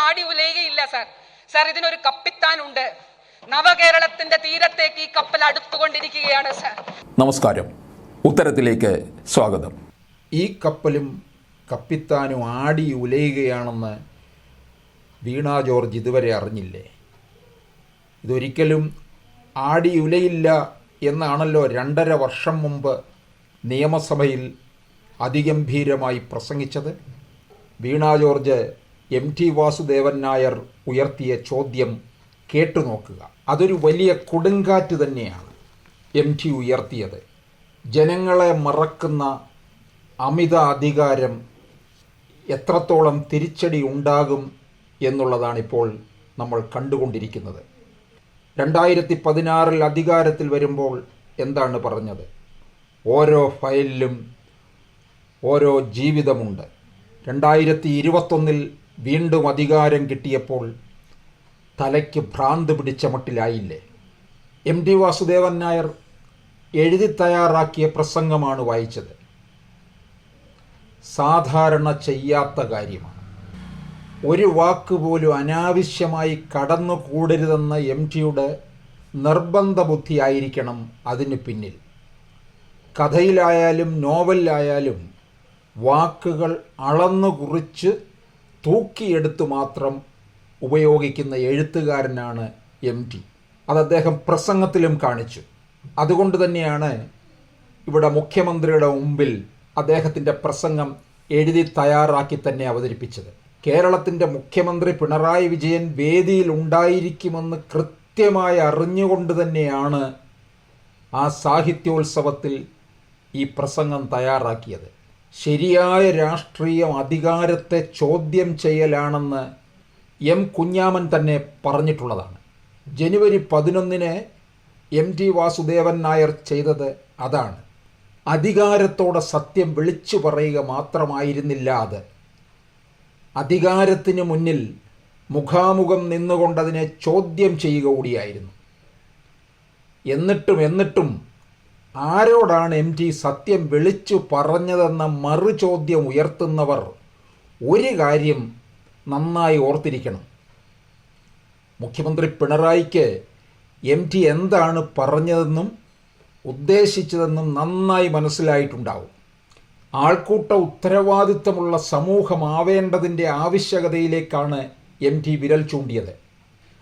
ആടി ഉലയുകയില്ല sir. Sir, ഇതിനൊരു കപ്പിത്താനുണ്ട്. നവകേരളത്തിന്റെ തീരത്തേക്ക് ഈ കപ്പൽ അടുത്തുകൊണ്ടിരിക്കുകയാണ് സാർ. നമസ്കാരം, ഉത്തരത്തിലേക്ക് സ്വാഗതം. ഈ കപ്പലും കപ്പിത്താനും ആടി ഉലയുകയാണെന്ന് വീണ ജോർജ് ഇതുവരെ അറിഞ്ഞില്ലേ? ഇതൊരിക്കലും ആടി ഉലയില്ല എന്നാണല്ലോ 2.5 വർഷം മുമ്പ് നിയമസഭയിൽ അതിഗംഭീരമായി പ്രസംഗിച്ചത്. വീണ ജോർജ് MT വാസുദേവൻ നായർ ഉയർത്തിയ ചോദ്യം കേട്ടുനോക്കുക. അതൊരു വലിയ കൊടുങ്കാറ്റ് തന്നെയാണ് MT ഉയർത്തിയത്. ജനങ്ങളെ മറക്കുന്ന അമിത അധികാരം എത്രത്തോളം തിരിച്ചടി ഉണ്ടാകും എന്നുള്ളതാണിപ്പോൾ നമ്മൾ കണ്ടുകൊണ്ടിരിക്കുന്നത്. 2016 അധികാരത്തിൽ വരുമ്പോൾ എന്താണ് പറഞ്ഞത്? ഓരോ ഫയലിലും ഓരോ ജീവിതമുണ്ട്. 2021 വീണ്ടും അധികാരം കിട്ടിയപ്പോൾ തലയ്ക്ക് ഭ്രാന്ത് പിടിച്ച മട്ടിലായില്ലേ? MT വാസുദേവൻ നായർ എഴുതി തയ്യാറാക്കിയ പ്രസംഗമാണ് വായിച്ചത്. സാധാരണ ചെയ്യാത്ത കാര്യമാണ്. ഒരു വാക്കുപോലും അനാവശ്യമായി കടന്നുകൂടരുതെന്ന MTയുടെ നിർബന്ധ ബുദ്ധിയായിരിക്കണം അതിന് പിന്നിൽ. കഥയിലായാലും നോവലിലായാലും വാക്കുകൾ അളന്നു കുറിച്ച് തൂക്കിയെടുത്ത് മാത്രം ഉപയോഗിക്കുന്ന എഴുത്തുകാരനാണ് MT. അത് അദ്ദേഹം പ്രസംഗത്തിലും കാണിച്ചു. അതുകൊണ്ട് തന്നെയാണ് ഇവിടെ മുഖ്യമന്ത്രിയുടെ മുമ്പിൽ അദ്ദേഹത്തിൻ്റെ പ്രസംഗം എഴുതി തയ്യാറാക്കി തന്നെ അവതരിപ്പിച്ചത്. കേരളത്തിൻ്റെ മുഖ്യമന്ത്രി പിണറായി വിജയൻ വേദിയിൽ ഉണ്ടായിരിക്കുമെന്ന് കൃത്യമായി അറിഞ്ഞുകൊണ്ട് തന്നെയാണ് ആ സാഹിത്യോത്സവത്തിൽ ഈ പ്രസംഗം തയ്യാറാക്കിയത്. ശരിയായ രാഷ്ട്രീയം അധികാരത്തെ ചോദ്യം ചെയ്യലാണെന്ന് M കുഞ്ഞാമൻ തന്നെ പറഞ്ഞിട്ടുള്ളതാണ്. ജനുവരി 11 MT വാസുദേവൻ നായർ ചെയ്തത് അതാണ്. അധികാരത്തോടെ സത്യം വിളിച്ചു പറയുക മാത്രമായിരുന്നില്ല അത്. അധികാരത്തിന് മുന്നിൽ മുഖാമുഖം നിന്നുകൊണ്ടതിനെ ചോദ്യം ചെയ്യുക കൂടിയായിരുന്നു. എന്നിട്ടും ആരോടാണ് MT സത്യം വിളിച്ചു പറഞ്ഞതെന്ന മറുചോദ്യം ഉയർത്തുന്നവർ ഒരു കാര്യം നന്നായി ഓർത്തിരിക്കണം. മുഖ്യമന്ത്രി പിണറായിക്ക് MT എന്താണ് പറഞ്ഞതെന്നും ഉദ്ദേശിച്ചതെന്നും നന്നായി മനസ്സിലായിട്ടുണ്ടാവും. ആൾക്കൂട്ട ഉത്തരവാദിത്തമുള്ള സമൂഹമാവേണ്ടതിൻ്റെ ആവശ്യകതയിലേക്കാണ് MT വിരൽ ചൂണ്ടിയത്.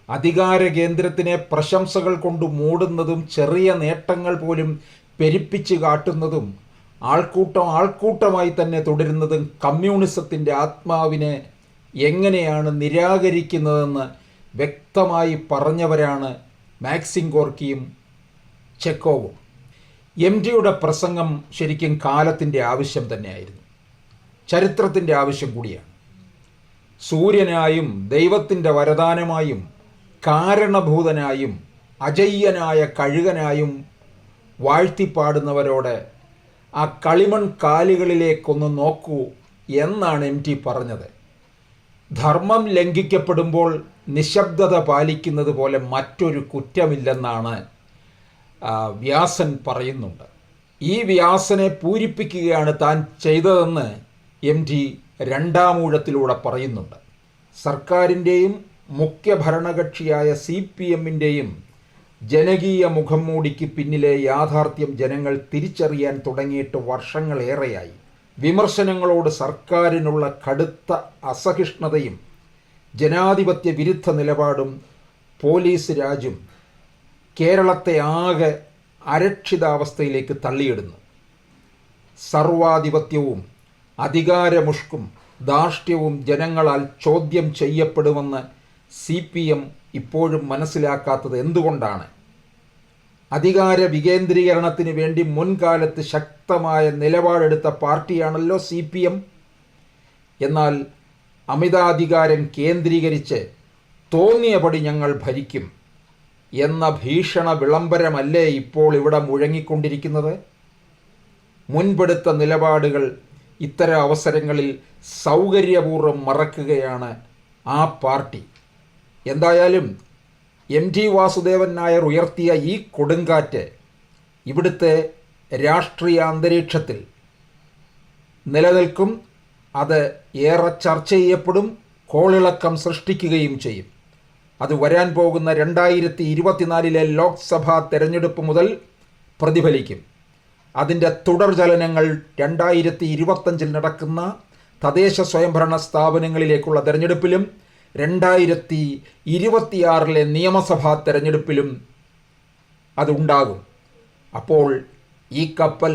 അധികാര കേന്ദ്രത്തിനെ പ്രശംസകൾ കൊണ്ട് മൂടുന്നതും ചെറിയ നേട്ടങ്ങൾ പോലും പെരുപ്പിച്ച് കാട്ടുന്നതും ആൾക്കൂട്ടമായി തന്നെ തുടരുന്നതും കമ്മ്യൂണിസത്തിൻ്റെ ആത്മാവിനെ എങ്ങനെയാണ് നിരാകരിക്കുന്നതെന്ന് വ്യക്തമായി പറഞ്ഞവരാണ് മാക്സിം ഗോർക്കിയും ചെക്കോവും. MTയുടെ പ്രസംഗം ശരിക്കും കാലത്തിൻ്റെ ആവശ്യം തന്നെയായിരുന്നു, ചരിത്രത്തിൻ്റെ ആവശ്യം കൂടിയാണ്. സൂര്യനായും ദൈവത്തിൻ്റെ വരദാനമായും കാരണഭൂതനായും അജയ്യനായ കഴുകനായും വാഴ്ത്തിപ്പാടുന്നവരോട് ആ കളിമൺ കാലുകളിലേക്കൊന്ന് നോക്കൂ എന്നാണ് MT പറഞ്ഞത്. ധർമ്മം ലംഘിക്കപ്പെടുമ്പോൾ നിശബ്ദത പാലിക്കുന്നത് പോലെ മറ്റൊരു കുറ്റമില്ലെന്നാണ് വ്യാസൻ പറയുന്നുണ്ട്. ഈ വ്യാസനെ പൂരിപ്പിക്കുകയാണ് താൻ ചെയ്തതെന്ന് MT രണ്ടാമൂഴത്തിലൂടെ പറയുന്നുണ്ട്. സർക്കാരിൻ്റെയും മുഖ്യ ഭരണകക്ഷിയായ CPMൻ്റെയും ജനകീയ മുഖം മൂടിക്ക് പിന്നിലെ യാഥാർത്ഥ്യം ജനങ്ങൾ തിരിച്ചറിയാൻ തുടങ്ങിയിട്ട് വർഷങ്ങളേറെയായി. വിമർശനങ്ങളോട് സർക്കാരിനുള്ള കടുത്ത അസഹിഷ്ണുതയും ജനാധിപത്യ വിരുദ്ധ നിലപാടും പോലീസ് രാജും കേരളത്തെ ആകെ അരക്ഷിതാവസ്ഥയിലേക്ക് തള്ളിയിടുന്നു. സർവാധിപത്യവും അധികാരമുഷ്കും ധാർഷ്ട്യവും ജനങ്ങളാൽ ചോദ്യം ചെയ്യപ്പെടുമെന്ന് CPM ഇപ്പോഴും മനസ്സിലാക്കാത്തത് എന്തുകൊണ്ടാണ്? അധികാര വികേന്ദ്രീകരണത്തിന് വേണ്ടി മുൻകാലത്ത് ശക്തമായ നിലപാടെടുത്ത പാർട്ടിയാണല്ലോ CPM. എന്നാൽ അമിതാധികാരം കേന്ദ്രീകരിച്ച് തോന്നിയപടി ഞങ്ങൾ ഭരിക്കും എന്ന ഭീഷണ വിളംബരമല്ലേ ഇപ്പോൾ ഇവിടെ മുഴങ്ങിക്കൊണ്ടിരിക്കുന്നത്? മുൻപെടുത്ത നിലപാടുകൾ ഇത്തരം അവസരങ്ങളിൽ സൗകര്യപൂർവ്വം മറക്കുകയാണ് ആ പാർട്ടി. എന്തായാലും MT വാസുദേവൻ നായർ ഉയർത്തിയ ഈ കൊടുങ്കാറ്റ് ഇവിടുത്തെ രാഷ്ട്രീയ അന്തരീക്ഷത്തിൽ നിലനിൽക്കും. അത് ഏറെ ചർച്ച ചെയ്യപ്പെടും. കോളിളക്കം സൃഷ്ടിക്കുകയും ചെയ്യും. അത് വരാൻ പോകുന്ന 2024 ലോക്സഭാ തെരഞ്ഞെടുപ്പ് മുതൽ പ്രതിഫലിക്കും. അതിൻ്റെ തുടർചലനങ്ങൾ 2025 നടക്കുന്ന തദ്ദേശ സ്വയംഭരണ സ്ഥാപനങ്ങളിലേക്കുള്ള തെരഞ്ഞെടുപ്പിലും 2026 നിയമസഭാ തെരഞ്ഞെടുപ്പിലും അതുണ്ടാകും. അപ്പോൾ ഈ കപ്പൽ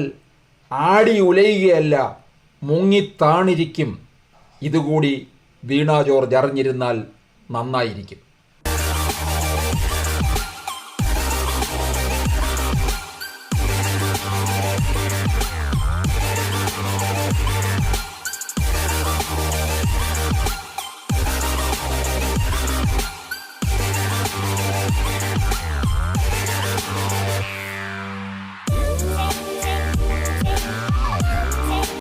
ആടി ഉലയുകയല്ല, മുങ്ങിത്താണിരിക്കും. ഇതുകൂടി വീണ ജോർജ് അറിഞ്ഞിരുന്നാൽ നന്നായിരിക്കും.